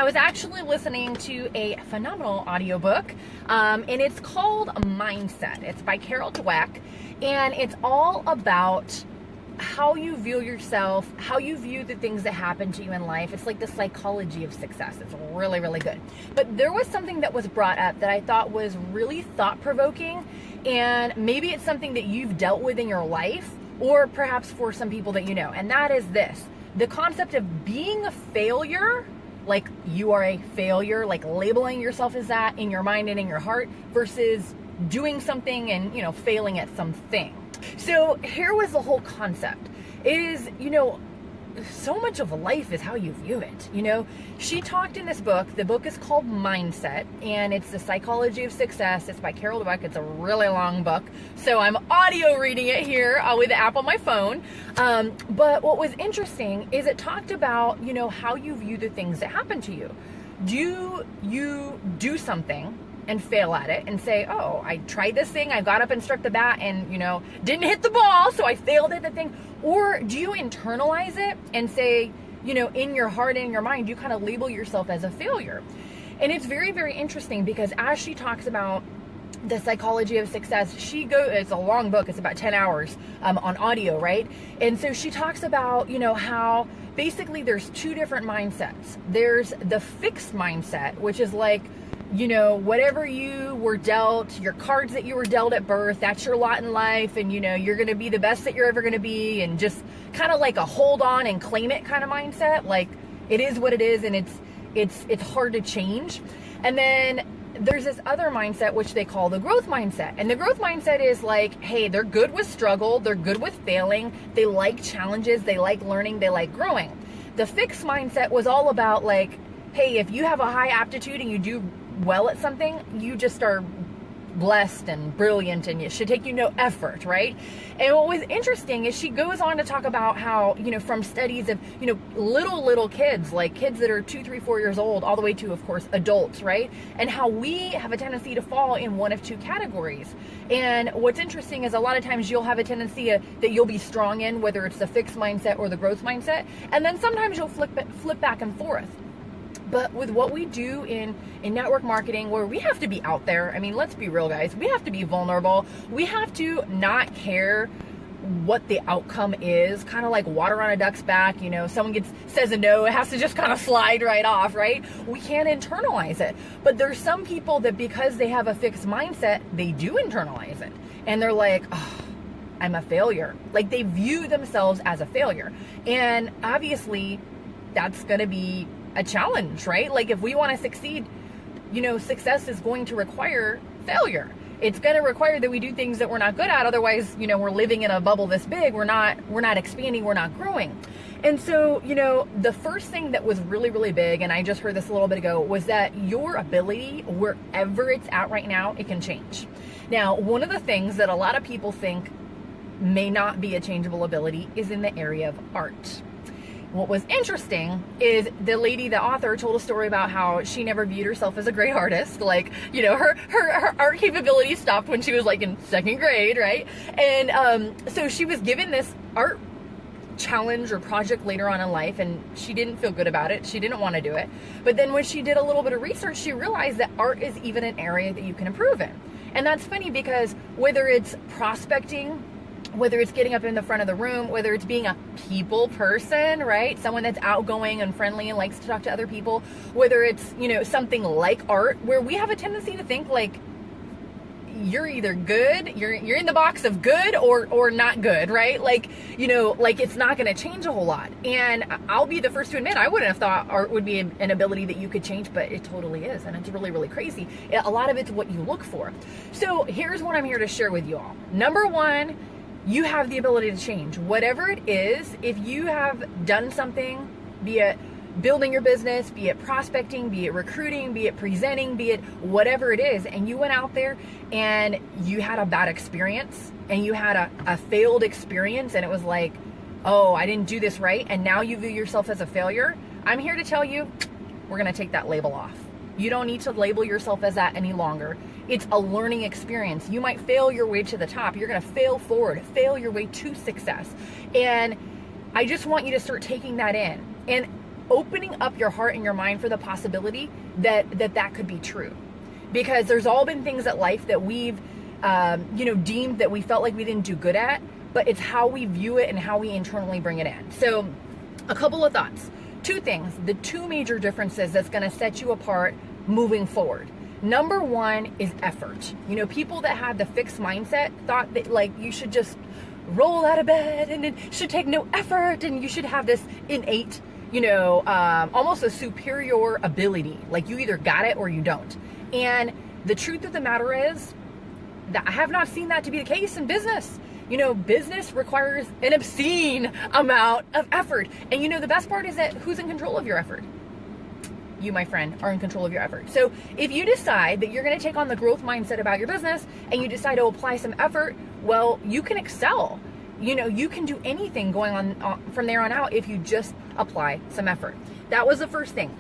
I was actually listening to a phenomenal audiobook, and it's called Mindset. It's by Carol Dweck, and it's all about how you view yourself, how you view the things that happen to you in life. It's like the psychology of success. It's really, really good. But there was something that was brought up that I thought was really thought-provoking, and maybe it's something that you've dealt with in your life, or perhaps for some people that you know, and that is this. The concept of being a failure, like you are a failure, like labeling yourself as that in your mind and in your heart, versus doing something and, failing at something. So here was the whole concept is, so much of life is how you view it. She talked in this book. The book is called Mindset, and it's the psychology of success. It's by Carol Dweck. It's a really long book, so I'm audio reading it here with the app on my phone. But what was interesting is it talked about, how you view the things that happen to you. Do you do something and fail at it and say, oh, I tried this thing, I got up and struck the bat and, didn't hit the ball, so I failed at the thing? Or do you internalize it and say, in your heart and in your mind, you kind of label yourself as a failure? And it's very, very interesting because as she talks about the psychology of success, it's a long book, it's about 10 hours on audio, right? And so she talks about, how basically there's two different mindsets. There's the fixed mindset, which is like, whatever you were dealt, your cards that you were dealt at birth, that's your lot in life, and you're going to be the best that you're ever going to be, and just kind of like a hold on and claim it kind of mindset. Like it is what it is, and it's hard to change. And then there's this other mindset which they call the growth mindset. And the growth mindset is like, hey, they're good with struggle, they're good with failing, they like challenges, they like learning, they like growing. The fixed mindset was all about like, hey, if you have a high aptitude and you do well at something, you just are blessed and brilliant, and it should take you no effort, right? And what was interesting is she goes on to talk about how, from studies of, little kids, like kids that are 2, 3, 4 years old, all the way to, of course, adults, right? And how we have a tendency to fall in one of two categories. And what's interesting is a lot of times you'll have a tendency that you'll be strong in, whether it's the fixed mindset or the growth mindset, and then sometimes you'll flip back and forth. But with what we do in network marketing, where we have to be out there, I mean, let's be real, guys. We have to be vulnerable. We have to not care what the outcome is, kind of like water on a duck's back. Someone says a no, it has to just kind of slide right off, right? We can't internalize it. But there's some people that because they have a fixed mindset, they do internalize it. And they're like, oh, I'm a failure. Like they view themselves as a failure. And obviously that's going to be a challenge, right? Like if we want to succeed, success is going to require failure. It's going to require that we do things that we're not good at. Otherwise, we're living in a bubble this big. We're not expanding. We're not growing. And so, the first thing that was really, really big, and I just heard this a little bit ago, was that your ability, wherever it's at right now, it can change. Now, one of the things that a lot of people think may not be a changeable ability is in the area of art. What was interesting is the lady, the author, told a story about how she never viewed herself as a great artist. Like, her art capabilities stopped when she was like in second grade, right? And so she was given this art challenge or project later on in life, and she didn't feel good about it. She didn't want to do it. But then when she did a little bit of research, she realized that art is even an area that you can improve in. And that's funny because whether it's prospecting, whether it's getting up in the front of the room, whether it's being a people person, right? Someone that's outgoing and friendly and likes to talk to other people, whether it's, something like art, where we have a tendency to think like you're either good, you're in the box of good or not good, right? Like, like it's not going to change a whole lot. And I'll be the first to admit, I wouldn't have thought art would be an ability that you could change, but it totally is. And it's really, really crazy. A lot of it's what you look for. So here's what I'm here to share with you all. Number one, you have the ability to change. Whatever it is, if you have done something, be it building your business, be it prospecting, be it recruiting, be it presenting, be it whatever it is, and you went out there and you had a bad experience and you had a failed experience and it was like, oh, I didn't do this right, and now you view yourself as a failure, I'm here to tell you, we're going to take that label off. You don't need to label yourself as that any longer. It's a learning experience. You might fail your way to the top. You're going to fail forward, fail your way to success. And I just want you to start taking that in. And opening up your heart and your mind for the possibility that could be true. Because there's all been things at life that we've, deemed that we felt like we didn't do good at, but it's how we view it and how we internally bring it in. So a couple of thoughts. 2 things, the 2 major differences that's going to set you apart moving forward. Number 1 is effort. People that had the fixed mindset thought that like you should just roll out of bed and it should take no effort and you should have this innate, almost a superior ability. Like you either got it or you don't. And the truth of the matter is that I have not seen that to be the case in business. Business requires an obscene amount of effort. And the best part is that who's in control of your effort? You, my friend, are in control of your effort. So if you decide that you're going to take on the growth mindset about your business and you decide to apply some effort, well, you can excel. You can do anything going on from there on out if you just apply some effort. That was the first thing.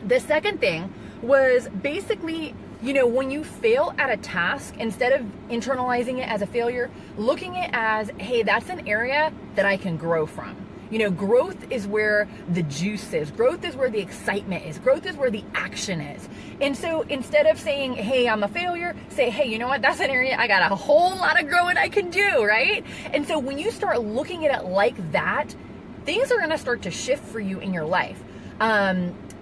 The second thing was basically, when you fail at a task, instead of internalizing it as a failure, looking at it as, hey, that's an area that I can grow from. Growth is where the juice is. Growth is where the excitement is. Growth is where the action is. And so instead of saying, hey, I'm a failure, say, hey, you know what? That's an area I got a whole lot of growing I can do, right? And so when you start looking at it like that, things are going to start to shift for you in your life.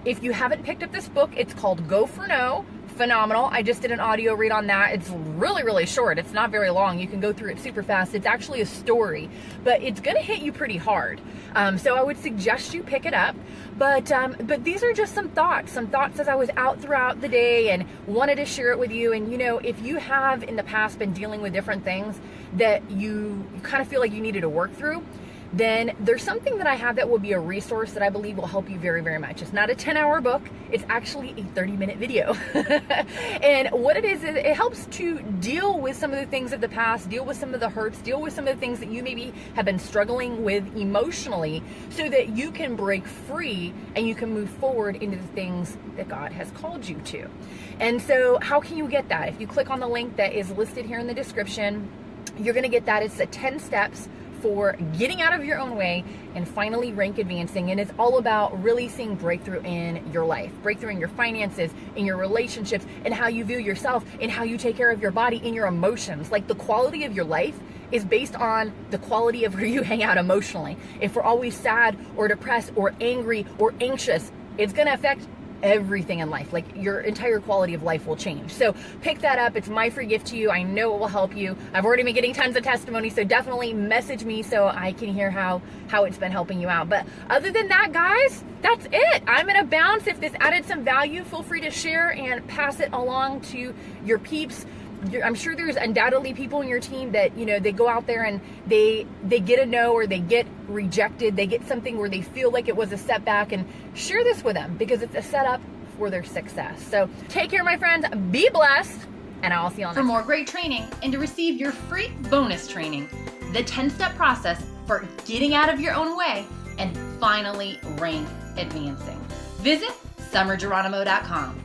If you haven't picked up this book, it's called Go for No. Phenomenal. I just did an audio read on that. It's really, really short. It's not very long. You can go through it super fast. It's actually a story, but it's going to hit you pretty hard. So I would suggest you pick it up. But these are just some thoughts as I was out throughout the day and wanted to share it with you. And, if you have in the past been dealing with different things that you kind of feel like you needed to work through, then there's something that I have that will be a resource that I believe will help you very, very much. It's not a 10-hour book. It's actually a 30-minute video. And what it is it helps to deal with some of the things of the past, deal with some of the hurts, deal with some of the things that you maybe have been struggling with emotionally so that you can break free and you can move forward into the things that God has called you to. And so how can you get that? If you click on the link that is listed here in the description, you're going to get that. It's the 10 steps for getting out of your own way and finally rank advancing. And it's all about really seeing breakthrough in your life, breakthrough in your finances, in your relationships, and how you view yourself, and how you take care of your body, in your emotions. Like the quality of your life is based on the quality of where you hang out emotionally. If we're always sad or depressed or angry or anxious, it's going to affect everything in life. Like your entire quality of life will change. So pick that up. It's my free gift to you. I know it will help you. I've already been getting tons of testimony, so definitely message me so I can hear how it's been helping you out. But other than that, guys, that's it. I'm gonna bounce. If this added some value, feel free to share and pass it along to your peeps. I'm sure there's undoubtedly people in your team that, they go out there and they get a no, or they get rejected. They get something where they feel like it was a setback, and share this with them because it's a setup for their success. So take care, my friends. Be blessed, and I'll see you all next time. For more great training and to receive your free bonus training, the 10-step process for getting out of your own way and finally rank advancing, visit summergeronimo.com.